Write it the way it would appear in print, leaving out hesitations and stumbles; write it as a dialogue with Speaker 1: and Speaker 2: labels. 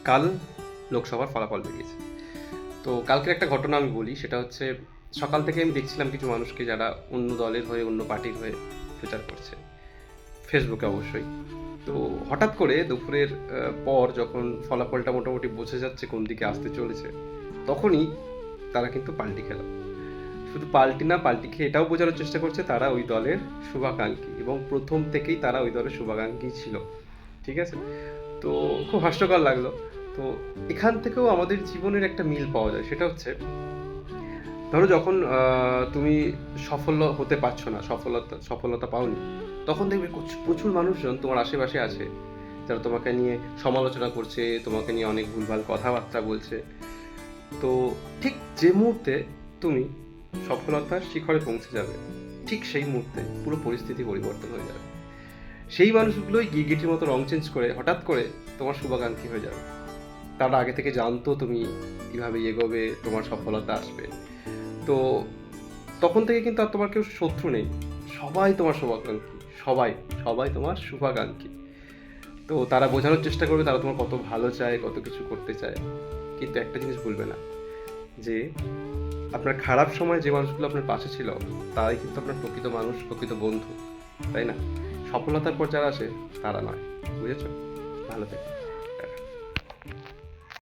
Speaker 1: কাল লোকসভার ফলাফল বেরিয়েছে। তো কালকের একটা ঘটনা আমি বলি, সেটা হচ্ছে সকাল থেকে আমি দেখছিলাম কিছু মানুষকে যারা অন্য দলের হয়ে, অন্য পার্টির হয়ে প্রচার করছে, ফেসবুকে অবশ্যই। তো হঠাৎ করে দুপুরের পর যখন ফলাফলটা মোটামুটি বোঝা যাচ্ছে কোন দিকে আসতে চলেছে, তখনই তারা কিন্তু পাল্টি খেল। শুধু পাল্টি না, পাল্টি খেয়ে এটাও বোঝানোর চেষ্টা করছে তারা ওই দলের শুভাকাঙ্ক্ষী, এবং প্রথম থেকেই তারা ওই দলের শুভাকাঙ্ক্ষী ছিল। ঠিক আছে? তো খুব হাস্যকর লাগলো। তো এখান থেকেও আমাদের জীবনের একটা মিল পাওয়া যায়, সেটা হচ্ছে ধরো যখন তুমি সফল হতে পারছো না, সফলতা পাওনি, তখন দেখবে প্রচুর মানুষজন তোমার আশেপাশে আছে যারা তোমাকে নিয়ে সমালোচনা করছে, তোমাকে নিয়ে অনেক ভুলভাল কথাবার্তা বলছে। তো ঠিক যে মুহূর্তে তুমি সফলতার শিখরে পৌঁছে যাবে, ঠিক সেই মুহূর্তে পুরো পরিস্থিতি পরিবর্তন হয়ে যাবে। সেই মানুষগুলোই গিরগিটির মতো রং চেঞ্জ করে হঠাৎ করে তোমার শুভাকাঙ্ক্ষী হয়ে যাবে। তারা আগে থেকে জানতো তুমি কিভাবে এগোবে, তোমার সফলতা আসবে। তো তখন থেকে কিন্তু আর তোমার কেউ শত্রু নেই, সবাই তোমার শুভাকাঙ্ক্ষী। সবাই সবাই তোমার শুভাকাঙ্ক্ষী। তো তারা বোঝানোর চেষ্টা করবে তারা তোমার কত ভালো চায়, কত কিছু করতে চায়। কিন্তু একটা জিনিস ভুলবে না, যে আপনার খারাপ সময় যে মানুষগুলো আপনার পাশে ছিল, তারাই কিন্তু আপনার প্রকৃত মানুষ, প্রকৃত বন্ধু, তাই না? সফলতার পর যারা আসে তারা নয়। বুঝেছো? ভালো থেকো।